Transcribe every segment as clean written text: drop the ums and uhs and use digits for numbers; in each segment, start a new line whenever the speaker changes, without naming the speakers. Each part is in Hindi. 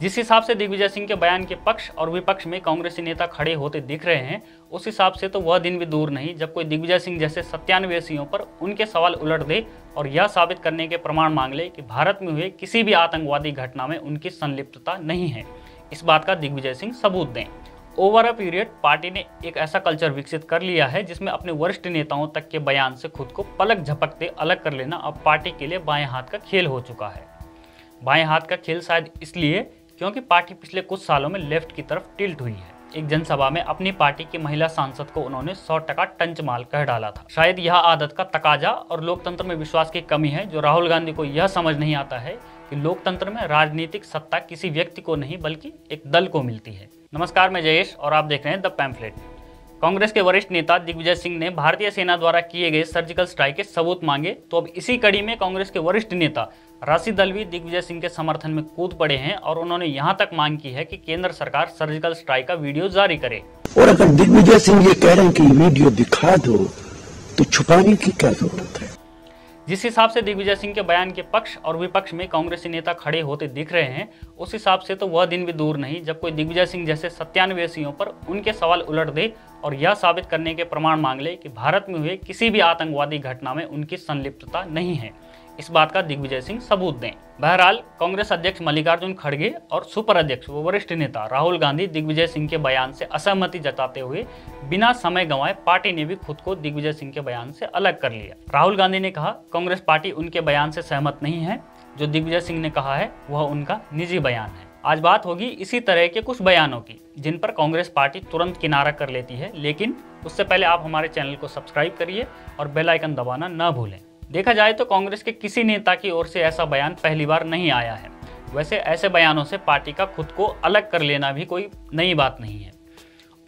जिस हिसाब से दिग्विजय सिंह के बयान के पक्ष और विपक्ष में कांग्रेसी नेता खड़े होते दिख रहे हैं, उस हिसाब से तो वह दिन भी दूर नहीं जब कोई दिग्विजय सिंह जैसे सत्यान्वेषियों पर उनके सवाल उलट दे और यह साबित करने के प्रमाण मांग ले कि भारत में हुए किसी भी आतंकवादी घटना में उनकी संलिप्तता नहीं है। इस बात का दिग्विजय सिंह सबूत दें। ओवर अ पीरियड पार्टी ने एक ऐसा कल्चर विकसित कर लिया है जिसमें अपने वरिष्ठ नेताओं तक के बयान से खुद को पलक झपकते अलग कर लेना अब पार्टी के लिए बाएं हाथ का खेल हो चुका है। बाएं हाथ का खेल शायद इसलिए क्योंकि पार्टी पिछले कुछ सालों में लेफ्ट की तरफ टिल्ट हुई है। एक जनसभा में अपनी पार्टी की महिला सांसद को उन्होंने 100% टंचमाल कह डाला था। शायद यह आदत का तकाजा और लोकतंत्र में विश्वास की कमी है जो राहुल गांधी को यह समझ नहीं आता है कि लोकतंत्र में राजनीतिक सत्ता किसी व्यक्ति को नहीं बल्कि एक दल को मिलती है। नमस्कार, मैं जयेश और आप देख रहे हैं द पैम्फलेट। कांग्रेस के वरिष्ठ नेता दिग्विजय सिंह ने भारतीय सेना द्वारा किए गए सर्जिकल स्ट्राइक के सबूत मांगे, तो अब इसी कड़ी में कांग्रेस के वरिष्ठ नेता राशिद अल्वी दिग्विजय सिंह के समर्थन में कूद पड़े हैं और उन्होंने यहां तक मांग की है कि केंद्र सरकार सर्जिकल स्ट्राइक का वीडियो जारी करे।
और अगर दिग्विजय सिंह ये कह रहे हैं कि वीडियो दिखा दो तो छुपाने की क्या जरूरत है।
जिस हिसाब से दिग्विजय सिंह के बयान के पक्ष और विपक्ष में कांग्रेसी नेता खड़े होते दिख रहे हैं, उस हिसाब से तो वह दिन भी दूर नहीं जब कोई दिग्विजय सिंह जैसे सत्यान्वेषियों पर उनके सवाल उलट दे और यह साबित करने के प्रमाण मांग ले कि भारत में हुए किसी भी आतंकवादी घटना में उनकी संलिप्तता नहीं है। इस बात का दिग्विजय सिंह सबूत दें। बहरहाल कांग्रेस अध्यक्ष मल्लिकार्जुन खड़गे और सुपर अध्यक्ष व वरिष्ठ नेता राहुल गांधी दिग्विजय सिंह के बयान से असहमति जताते हुए बिना समय गंवाए पार्टी ने भी खुद को दिग्विजय सिंह के बयान से अलग कर लिया। राहुल गांधी ने कहा, कांग्रेस पार्टी उनके बयान से सहमत नहीं है। जो दिग्विजय सिंह ने कहा है वह उनका निजी बयान है। आज बात होगी इसी तरह के कुछ बयानों की जिन पर कांग्रेस पार्टी तुरंत किनारा कर लेती है, लेकिन उससे पहले आप हमारे चैनल को सब्सक्राइब करिए और बेल आइकन दबाना न भूलें। देखा जाए तो कांग्रेस के किसी नेता की ओर से ऐसा बयान पहली बार नहीं आया है। वैसे ऐसे बयानों से पार्टी का खुद को अलग कर लेना भी कोई नई बात नहीं है।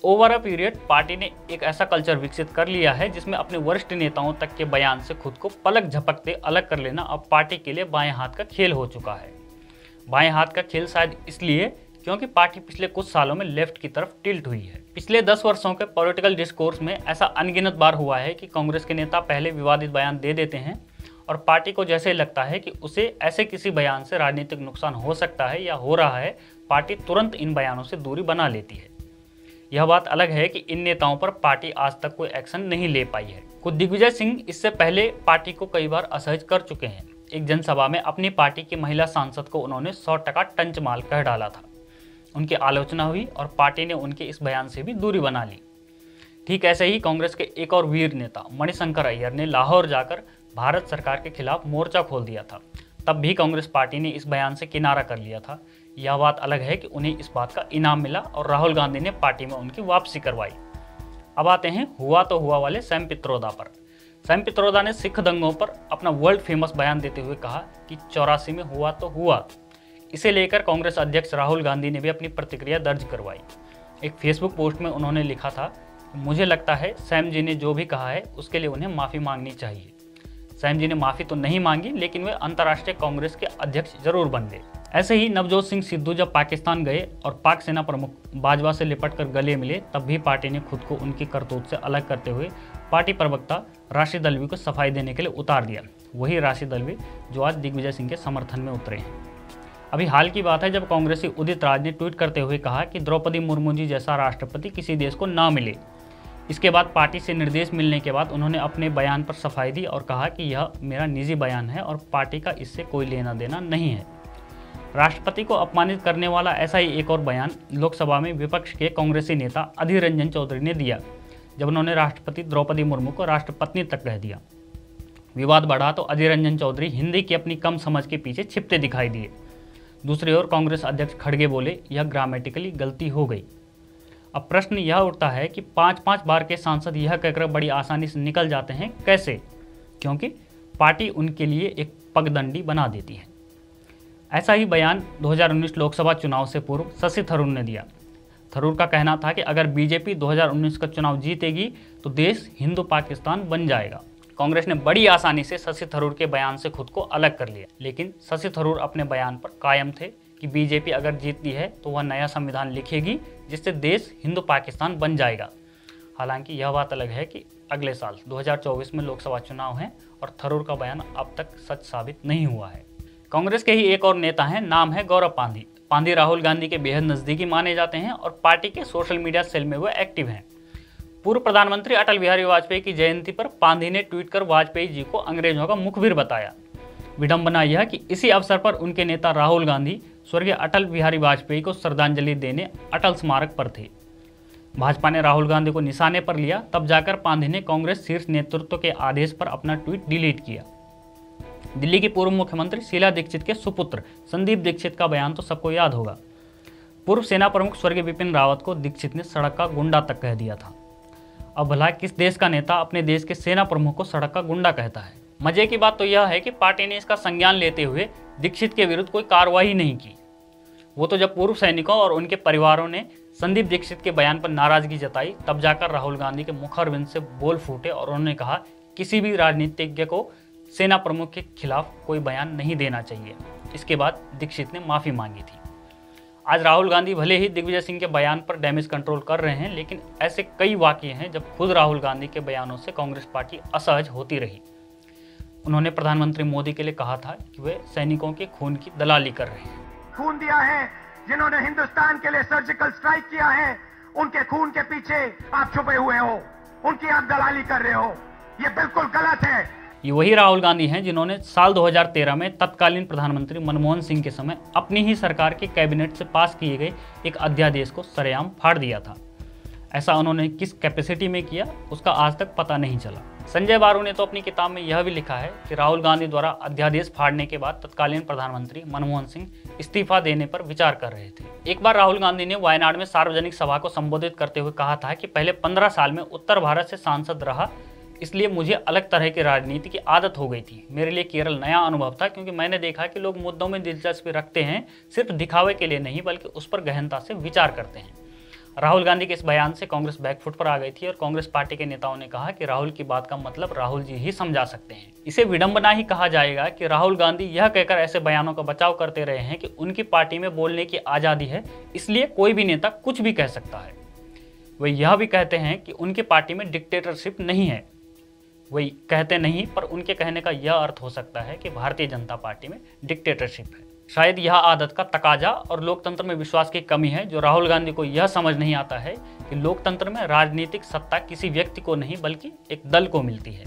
ओवर अ पीरियड पार्टी ने एक ऐसा कल्चर विकसित कर लिया है जिसमें अपने वरिष्ठ नेताओं तक के बयान से खुद को पलक झपकते अलग कर लेना अब पार्टी के लिए बाएं हाथ का खेल हो चुका है। बाएं हाथ का खेल शायद इसलिए क्योंकि पार्टी पिछले कुछ सालों में लेफ्ट की तरफ टिल्ट हुई है। पिछले 10 वर्षों के पॉलिटिकल डिस्कोर्स में ऐसा अनगिनत बार हुआ है कि कांग्रेस के नेता पहले विवादित बयान दे देते हैं और पार्टी को जैसे लगता है कि उसे ऐसे किसी बयान से राजनीतिक नुकसान हो सकता है या हो रहा है, पार्टी तुरंत इन बयानों से दूरी बना लेती है। यह बात अलग है कि इन नेताओं पर पार्टी आज तक कोई एक्शन नहीं ले पाई है। खुद दिग्विजय सिंह इससे पहले पार्टी को कई बार असहज कर चुके हैं। एक जनसभा में अपनी पार्टी की महिला सांसद को उन्होंने 100% टंचमाल कह डाला था। उनकी आलोचना हुई और पार्टी ने उनके इस बयान से भी दूरी बना ली। ठीक ऐसे ही कांग्रेस के एक और वीर नेता मणिशंकर अय्यर ने लाहौर जाकर भारत सरकार के खिलाफ मोर्चा खोल दिया था। तब भी कांग्रेस पार्टी ने इस बयान से किनारा कर लिया था। यह बात अलग है कि उन्हें इस बात का इनाम मिला और राहुल गांधी ने पार्टी में उनकी वापसी करवाई। अब आते हैं हुआ तो हुआ वाले सैम पित्रोदा पर। सैम पित्रोदा ने सिख दंगों पर अपना वर्ल्ड फेमस बयान देते हुए कहा कि 84 में हुआ तो हुआ। इसे लेकर कांग्रेस अध्यक्ष राहुल गांधी ने भी अपनी प्रतिक्रिया दर्ज करवाई। एक फेसबुक पोस्ट में उन्होंने लिखा था, मुझे लगता है सैम जी ने जो भी कहा है उसके लिए उन्हें माफ़ी मांगनी चाहिए। सैम जी ने माफ़ी तो नहीं मांगी, लेकिन वे अंतर्राष्ट्रीय कांग्रेस के अध्यक्ष जरूर बन गए। ऐसे ही नवजोत सिंह सिद्धू जब पाकिस्तान गए और पाक सेना प्रमुख बाजवा से लिपट कर गले मिले, तब भी पार्टी ने खुद को उनकी करतूत से अलग करते हुए पार्टी प्रवक्ता राशिद अल्वी को सफाई देने के लिए उतार दिया। वही राशिद अल्वी जो आज दिग्विजय सिंह के समर्थन में उतरे हैं। अभी हाल की बात है जब कांग्रेसी उदित राज ने ट्वीट करते हुए कहा कि द्रौपदी मुर्मू जी जैसा राष्ट्रपति किसी देश को ना मिले। इसके बाद पार्टी से निर्देश मिलने के बाद उन्होंने अपने बयान पर सफाई दी और कहा कि यह मेरा निजी बयान है और पार्टी का इससे कोई लेना देना नहीं है। राष्ट्रपति को अपमानित करने वाला ऐसा ही एक और बयान लोकसभा में विपक्ष के कांग्रेसी नेता अधीर रंजन चौधरी ने दिया, जब उन्होंने राष्ट्रपति द्रौपदी मुर्मू को राष्ट्रपत्नी तक कह दिया। विवाद बढ़ा तो अधीर रंजन चौधरी हिंदी की अपनी कम समझ के पीछे छिपते दिखाई दिए। दूसरी ओर कांग्रेस अध्यक्ष खड़गे बोले, यह ग्रामेटिकली गलती हो गई। अब प्रश्न यह उठता है कि 5-5 बार के सांसद यह कहकर बड़ी आसानी से निकल जाते हैं कैसे? क्योंकि पार्टी उनके लिए एक पगडंडी बना देती है। ऐसा ही बयान 2019 लोकसभा चुनाव से पूर्व शशि थरूर ने दिया। थरूर का कहना था कि अगर बीजेपी 2019 का चुनाव जीतेगी तो देश हिंदू पाकिस्तान बन जाएगा। कांग्रेस ने बड़ी आसानी से शशि थरूर के बयान से खुद को अलग कर लिया, लेकिन शशि थरूर अपने बयान पर कायम थे कि बीजेपी अगर जीतती है तो वह नया संविधान लिखेगी जिससे देश हिंदू पाकिस्तान बन जाएगा। हालांकि यह बात अलग है कि अगले साल 2024 में लोकसभा चुनाव हैं और थरूर का बयान अब तक सच साबित नहीं हुआ है। कांग्रेस के ही एक और नेता हैं, नाम है गौरव पांधी। पांधी राहुल गांधी के बेहद नजदीकी माने जाते हैं और पार्टी के सोशल मीडिया सेल में वो एक्टिव हैं। पूर्व प्रधानमंत्री अटल बिहारी वाजपेयी की जयंती पर पांधी ने ट्वीट कर वाजपेयी जी को अंग्रेजों का मुखबिर बताया। विडंबना यह कि इसी अवसर पर उनके नेता राहुल गांधी स्वर्गीय अटल बिहारी वाजपेयी को श्रद्धांजलि देने अटल स्मारक पर थे। भाजपा ने राहुल गांधी को निशाने पर लिया, तब जाकर पांधी ने कांग्रेस शीर्ष नेतृत्व के आदेश पर अपना ट्वीट डिलीट किया। दिल्ली की पूर्व मुख्यमंत्री शीला दीक्षित के सुपुत्र संदीप दीक्षित का बयान तो सबको याद होगा। पूर्व सेना प्रमुख स्वर्गीय बिपिन रावत को दीक्षित ने सड़क का गुंडा तक कह दिया था। अब भला किस देश का नेता अपने देश के सेना प्रमुख को सड़क का गुंडा कहता है। मजे की बात तो यह है कि पार्टी ने इसका संज्ञान लेते हुए दीक्षित के विरुद्ध कोई कार्रवाई नहीं की। वो तो जब पूर्व सैनिकों और उनके परिवारों ने संदीप दीक्षित के बयान पर नाराजगी जताई, तब जाकर राहुल गांधी के मुखारबिंद से बोल फूटे और उन्होंने कहा किसी भी राजनीतिज्ञ को सेना प्रमुख के खिलाफ कोई बयान नहीं देना चाहिए। इसके बाद दीक्षित ने माफी मांगी थी। आज राहुल गांधी भले ही दिग्विजय सिंह के बयान पर डैमेज कंट्रोल कर रहे हैं, लेकिन ऐसे कई वाकये हैं जब खुद राहुल गांधी के बयानों से कांग्रेस पार्टी असहज होती रही। उन्होंने प्रधानमंत्री मोदी के लिए कहा था कि वे सैनिकों के खून की दलाली कर रहे हैं।
खून दिया है, जिन्होंने हिंदुस्तान के लिए सर्जिकल स्ट्राइक किया है, उनके खून के पीछे आप छुपे हुए हो, उनकी आप दलाली कर रहे हो। ये बिल्कुल गलत है।
ये वही राहुल गांधी हैं जिन्होंने साल 2013 में तत्कालीन प्रधानमंत्री मनमोहन सिंह के समय अपनी ही सरकार के कैबिनेट से पास किए गए एक अध्यादेश को सरेआम फाड़ दिया था। ऐसा उन्होंने किस कैपेसिटी में किया, उसका आज तक पता नहीं चला। संजय बारू ने तो अपनी किताब में यह भी लिखा है कि राहुल गांधी द्वारा अध्यादेश फाड़ने के बाद तत्कालीन प्रधानमंत्री मनमोहन सिंह इस्तीफा देने पर विचार कर रहे थे। एक बार राहुल गांधी ने वायनाड में सार्वजनिक सभा को संबोधित करते हुए कहा था कि पहले 15 साल में उत्तर भारत से सांसद रहा, इसलिए मुझे अलग तरह की राजनीति की आदत हो गई थी। मेरे लिए केरल नया अनुभव था, क्योंकि मैंने देखा कि लोग मुद्दों में दिलचस्पी रखते हैं, सिर्फ दिखावे के लिए नहीं बल्कि उस पर गहनता से विचार करते हैं। राहुल गांधी के इस बयान से कांग्रेस बैकफुट पर आ गई थी और कांग्रेस पार्टी के नेताओं ने कहा कि राहुल की बात का मतलब राहुल जी ही समझा सकते हैं। इसे विडंबना ही कहा जाएगा कि राहुल गांधी यह कहकर ऐसे बयानों का बचाव करते रहे हैं कि उनकी पार्टी में बोलने की आज़ादी है, इसलिए कोई भी नेता कुछ भी कह सकता है। वे यह भी कहते हैं कि उनकी पार्टी में डिक्टेटरशिप नहीं है। वही कहते नहीं, पर उनके कहने का यह अर्थ हो सकता है कि भारतीय जनता पार्टी में डिक्टेटरशिप है। शायद यह आदत का तकाजा और लोकतंत्र में विश्वास की कमी है जो राहुल गांधी को यह समझ नहीं आता है कि लोकतंत्र में राजनीतिक सत्ता किसी व्यक्ति को नहीं बल्कि एक दल को मिलती है।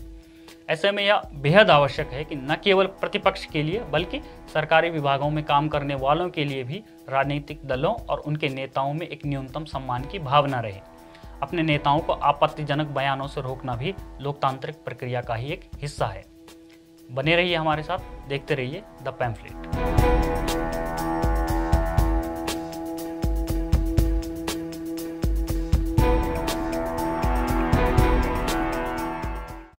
ऐसे में यह बेहद आवश्यक है कि न केवल प्रतिपक्ष के लिए बल्कि सरकारी विभागों में काम करने वालों के लिए भी राजनीतिक दलों और उनके नेताओं में एक न्यूनतम सम्मान की भावना रहे। अपने नेताओं को आपत्तिजनक बयानों से रोकना भी लोकतांत्रिक प्रक्रिया का ही एक हिस्सा है। बने रहिए हमारे साथ, देखते रहिए द पैम्फलेट।